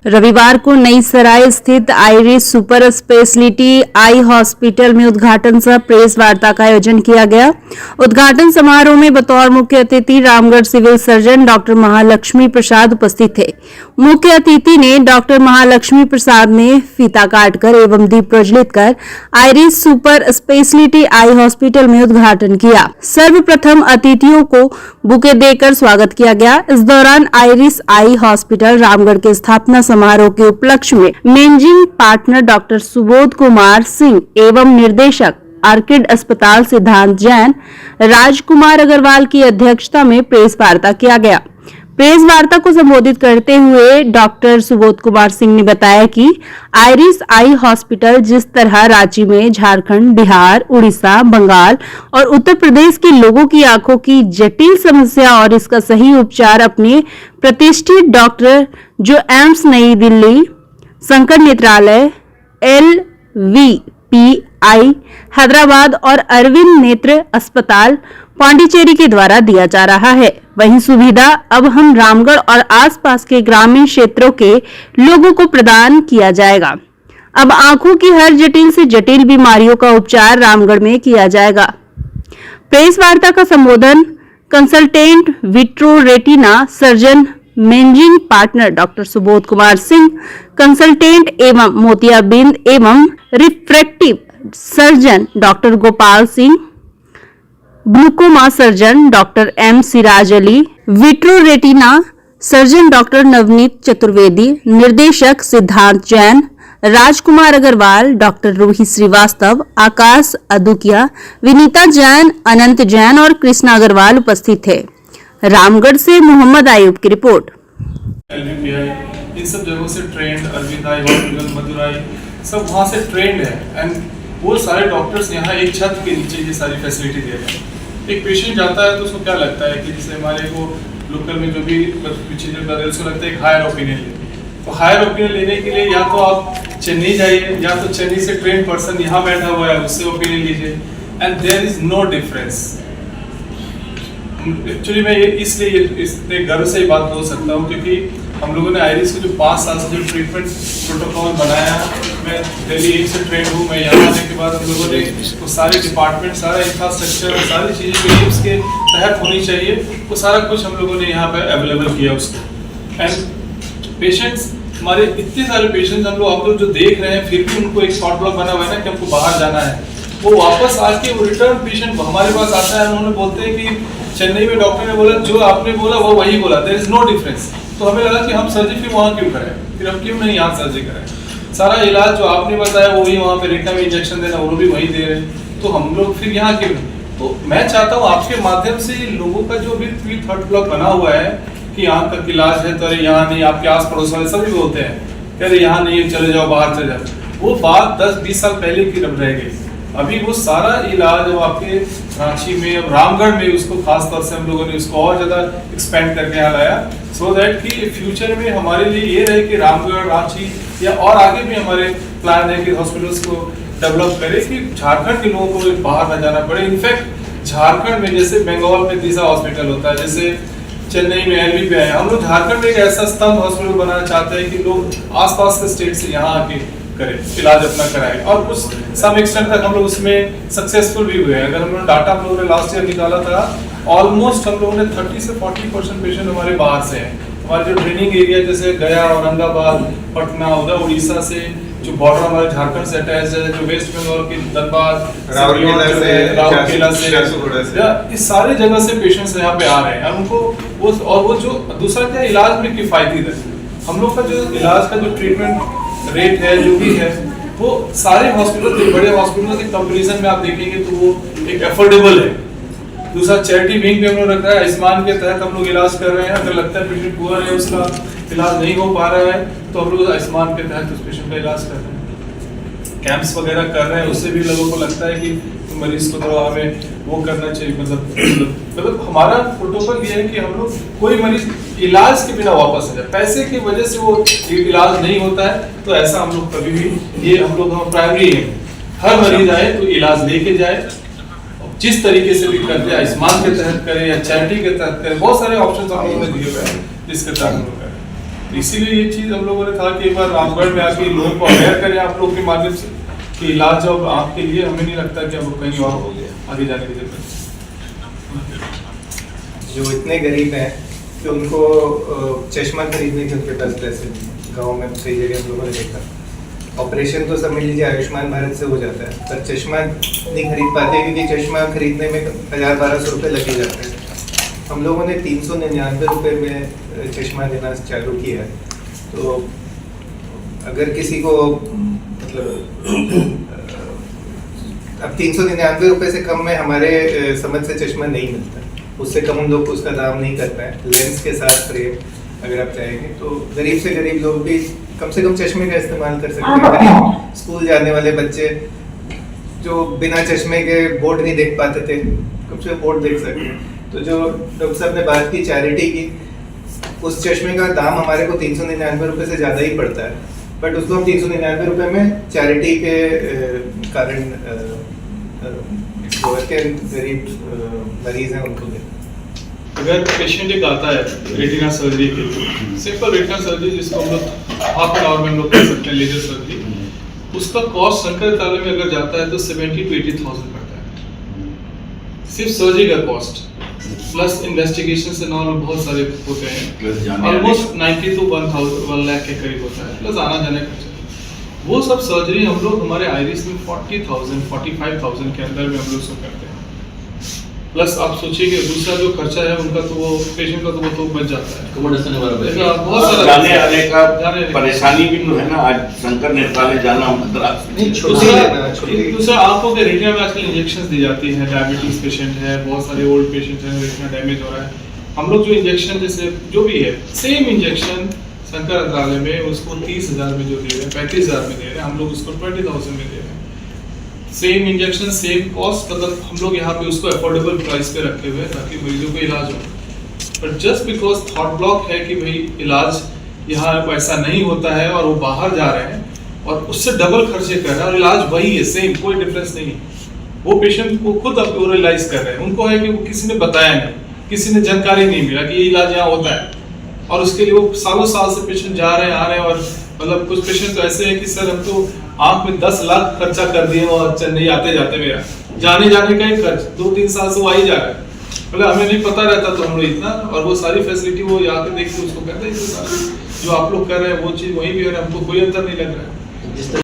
रविवार को नई सराय स्थित iris super speciality eye hospital में उद्घाटन सह प्रेस वार्ता का आयोजन किया गया। उद्घाटन समारोह में बतौर मुख्य अतिथि Ramgarh civil surgeon doctor Mahalakshmi Prasad उपस्थित थे। मुख्य अतिथि ने डॉक्टर महालक्ष्मी प्रसाद ने फीता काटकर एवं दीप प्रज्वलित कर iris super speciality eye hospital में उद्घाटन किया। सर्वप्रथम अतिथियों को बुके देकर स्वागत किया गया। इस दौरान आइरिस आई हॉस्पिटल रामगढ़ के स्थापना समारोह के उपलक्ष्य में managing partner doctor Subodh Kumar Singh एवं निर्देशक आर्किड अस्पताल सिद्धांत जैन, राजकुमार अग्रवाल की अध्यक्षता में प्रेस वार्ता किया गया। प्रेस वार्ता को संबोधित करते हुए डॉक्टर सुबोध कुमार सिंह ने बताया कि आइरिस आई हॉस्पिटल जिस तरह रांची में झारखंड, बिहार, उड़ीसा, बंगाल और उत्तर प्रदेश के लोगों की आंखों की जटिल समस्या और इसका सही उपचार अपने प्रतिष्ठित डॉक्टर जो एम्स नई दिल्ली, शंकर नेत्रालय, LVPI हैदराबाद और अरविंद नेत्र अस्पताल पांडिचेरी के द्वारा दिया जा रहा है, वहीं सुविधा अब हम रामगढ़ और आसपास के ग्रामीण क्षेत्रों के लोगों को प्रदान किया जाएगा। अब आंखों की हर जटिल से जटिल बीमारियों का उपचार रामगढ़ में किया जाएगा। प्रेस वार्ता का संबोधन consultant vitro retina surgeon managing partner doctor Subodh Kumar Singh, consultant एवं मोतियाबिंद एवं refractive surgeon doctor Gopal Singh, glaucoma surgeon doctor M Siraj Ali, vitro retina surgeon doctor Navneet Chaturvedi, निर्देशक सिद्धांत जैन, राजकुमार अग्रवाल, डॉक्टर रूही श्रीवास्तव, आकाश अदुकिया, विनीता जैन, अनंत जैन और कृष्णा अग्रवाल उपस्थित थे। रामगढ़ से मोहम्मद आयुब की रिपोर्ट। LVPI इन सब जगहों से trend, Aravind eye hospital, Madurai सब वहाँ से ट्रेंड है एंड वो सारे डॉक्टर्स यहाँ एक छत के नीचे ये सारी फैसिलिटी दे रहे हैं। एक पेशेंट जाता है तो उसको क्या लगता है कि जैसे हमारे को लोकल में जो भी चीज़ें कर रहे हैं उसको लगता है एक हायर ओपिनियन ले। तो हायर ओपिनियन लेने के लिए या तो आप चेन्नई जाइए या तो चेन्नई से ट्रेन पर्सन यहाँ बैठा हुआ है उससे ओपिनियन लीजिए and there is no difference. Actually मैं इसलिए इतने गर्व से ये बात बोल सकता हूँ क्योंकि हम लोगों ने आइरिस को जो 5 साल से जो ट्रीटमेंट प्रोटोकॉल बनाया, मैं दिल्ली एक से ट्रेन हूँ, मैं यहाँ आने के बाद हम लोगों ने वो सारे डिपार्टमेंट, सारा इंफ्रास्ट्रक्चर और सारी चीज़ें जो एम्स के तहत होनी चाहिए वो सारा कुछ हम लोगों ने यहाँ पर अवेलेबल किया उसको। एंड पेशेंट्स हमारे इतने सारे पेशेंट्स हम लोग जो देख रहे हैं फिर भी उनको एक शॉर्ट ब्लॉक बना हुआ है ना कि हमको बाहर जाना है, वो वापस आके वो रिटर्न पेशेंट हमारे पास आता है। उन्होंने बोलते हैं कि चेन्नई में डॉक्टर ने बोला जो आपने बोला वो वही बोला, देयर इज नो डिफरेंस। तो हमें लगा कि हम सर्जरी फिर वहाँ क्यों करें, फिर हम क्यों नहीं यहाँ सर्जरी करें। सारा इलाज जो आपने बताया वो भी वहाँ पे रेटिना में इंजेक्शन देना वो भी वही दे रहे हैं, तो हम लोग फिर यहाँ क्यों। तो मैं चाहता हूँ आपके माध्यम से लोगों का जो भी थर्ड ब्लॉक बना हुआ है कि आँख का इलाज है तो अरे यहाँ नहीं, आपके आस पड़ोस वाले सभी बोलते हैं कि अरे यहाँ नहीं, चले जाओ बाहर चले जाओ। वो बात 10-20 साल पहले की रह गई। अभी वो सारा इलाज अब आपके रांची में, अब रामगढ़ में उसको खास तौर से हम लोगों ने उसको और ज़्यादा एक्सपेंड करके यहाँ लाया सो दैट कि फ्यूचर में हमारे लिए ये रहे कि रामगढ़, रांची या और आगे भी हमारे प्लान है कि हॉस्पिटल्स को डेवलप करें कि झारखंड के लोगों को बाहर न जाना पड़े। इनफैक्ट झारखंड में जैसे बंगाल में दिशा हॉस्पिटल होता है, जैसे चेन्नई में LVPI है, हम लोग झारखंड में एक ऐसा स्तंभ हॉस्पिटल बनाना चाहते हैं कि लोग आसपास के स्टेट से यहाँ आके करें, इलाज अपना कराएं और कुछ सम एक्सटेंट तक हम लोग उसमें सक्सेसफुल भी हुए हैं। अगर हम लोग डाटा हम लोगों ने लास्ट ईयर निकाला था, ऑलमोस्ट हम लोगों ने 30 से 40% पेशेंट हमारे बाहर से हैं। हमारे जो ट्रेनिंग एरिया जैसे गया, औरंगाबाद, पटना, उधर उड़ीसा से जो बॉर्डर हमारे झारखंड से अटैच है, जो वेस्ट बंगाल की धनबाद, राउरकेला से, इस सारे जगह से पेशेंट्स यहाँ पे आ रहे हैं। उनको वो जो दूसरा क्या इलाज में किफायती है। हम लोग का जो इलाज का जो ट्रीटमेंट रेट है जो भी है वो सारे हॉस्पिटल, बड़े हॉस्पिटल के कंपैरिजन में आप देखेंगे तो वो एक एफोर्डेबल है। दूसरा चैरिटी विंग भी हम लोग रखा है, आयुष्मान के तहत हम लोग इलाज कर रहे हैं। अगर लगता है पेशेंट पुअर है, उसका इलाज नहीं हो पा रहा है तो हम लोग आयुष्मान के तहत उस पेशेंट का इलाज कर रहे हैं। कैंप्स वगैरह कर रहे हैं, उससे भी लोगों को लगता है कि मरीज को थोड़ा हमें वो करना चाहिए। मतलब हमारा प्रोटोकॉल ये है कि हम लोग कोई मरीज इलाज के बिना वापस आ जाए, पैसे की वजह से वो इलाज नहीं होता है तो ऐसा हम लोग कभी भी, ये हम लोग प्राइमरी है, हर मरीज आए तो इलाज लेके जाए, जिस तरीके से भी करते हैं, आयुष्मान के तहत करें या चैरिटी के तहत करें, बहुत सारे ऑप्शन हम लोगों ने दिए हुए हैं जिसके तहत हम लोग करें। इसीलिए ये चीज हम लोगों ने कहा कि एक बार रामगढ़ में आके लोगों को अवेयर करें आप लोग के माध्यम से कि इलाज अब आपके लिए हमें नहीं लगता कि अब कहीं और आगे जाने की जरूरत है। जो इतने गरीब हैं कि उनको चश्मा खरीदने के उनके पास पैसे नहीं। गाँव में कई जगह हम लोगों ने देखा, ऑपरेशन तो समझ लीजिए आयुष्मान भारत से हो जाता है, पर चश्मा नहीं खरीद पाते क्योंकि चश्मा खरीदने में 1000-1200 रुपये लगे जाते हैं। हम लोगों ने 399 रुपये में चश्मा देना चालू किया है। तो अगर किसी को मतलब अब 399 रुपये से कम में हमारे समझ से चश्मा नहीं मिलता, उससे कम हम लोग उसका दाम नहीं कर पाए। लेंस के साथ फ्रेम अगर आप चाहेंगे तो गरीब से गरीब लोग भी कम से कम चश्मे का इस्तेमाल कर सकते हैं। गरीब स्कूल जाने वाले बच्चे जो बिना चश्मे के बोर्ड नहीं देख पाते थे, कम से कम बोर्ड देख सकते हैं। तो जो डॉक्टर साहब ने बात की चैरिटी की, उस चश्मे का दाम हमारे को 399 रुपये से ज़्यादा ही पड़ता है, बट उसको हम 399 रुपये में चैरिटी के कारण जो के गरीब मरीज हैं उनको देते हैं। अगर पेशेंट एक आता है रेटिना सर्जरी के लिए, सिंपल रेटिना सर्जरी जिसको हम लोग हाफ एन आवर में हम लोग कर सकते हैं, लेजर सर्जरी, उसका कॉस्ट शंकर ताले में अगर जाता है तो 70,000 to 80,000 पड़ता है सिर्फ सर्जरी का कॉस्ट, प्लस इन्वेस्टिगेशन से नॉर्मल बहुत सारे होते हैं, ऑलमोस्ट 90 to 1 लाख के करीब होता है, प्लस आना जाने खर्चा। वो सब सर्जरी हम लोग हमारे आइरिस में 40,000 45,000 के अंदर में हम लोग सब करते हैं। प्लस आप सोचिए कि दूसरा जो खर्चा है उनका तो वो पेशेंट का तो वो तो बच जाता है, बहुत सारा जाने आने का परेशानी भी है ना। आज शंकर नेत्रालय जाना मद्रास में। दूसरा आंखों के रेटिना में आजकल इंजेक्शन दी जाती है, डायबिटीज पेशेंट है, बहुत सारे ओल्ड पेशेंट हैं, रेटिना डैमेज हो रहा है। हम लोग जो इंजेक्शन जैसे जो भी है सेम इंजेक्शन शंकर नेत्रालय में उसको 30,000 में जो दे रहे हैं, 35,000 में दे रहे हैं, हम लोग उसको 20,000 में दे रहे हैं। सेम इंजेक्शन सेम कॉस्ट, मतलब हम लोग यहाँ पे उसको अफोर्डेबल प्राइस पे रखे हुए हैं ताकि मरीजों को इलाज हो। But just because thought block है कि भाई इलाज यहाँ ऐसा नहीं होता है और वो बाहर जा रहे हैं और उससे डबल खर्चे कर रहे हैं और इलाज वही है, सेम, कोई डिफरेंस नहीं है। वो पेशेंट को खुद अब रियलाइज कर रहे हैं, उनको है कि वो किसी ने बताया नहीं, किसी ने जानकारी नहीं मिला कि ये इलाज यहाँ होता है, और उसके लिए वो सालों साल से पेशेंट जा रहे हैं आ रहे हैं। और मतलब कुछ पेशेंट तो ऐसे हैं कि सर हम तो आंख में 10 लाख खर्चा कर दिए और चेन्नई आते जाते, मेरा जाने जाने का ही खर्च 2-3 साल से वो आ ही जा रहा है, मतलब हमें नहीं पता रहता तो हम लोग इतना, और वो सारी फैसिलिटी वो यहाँ पे देख के उसको कहते हैं जो आप लोग कर रहे हैं वो चीज़ वहीं भी है, हमको कोई अंतर नहीं लग रहा है।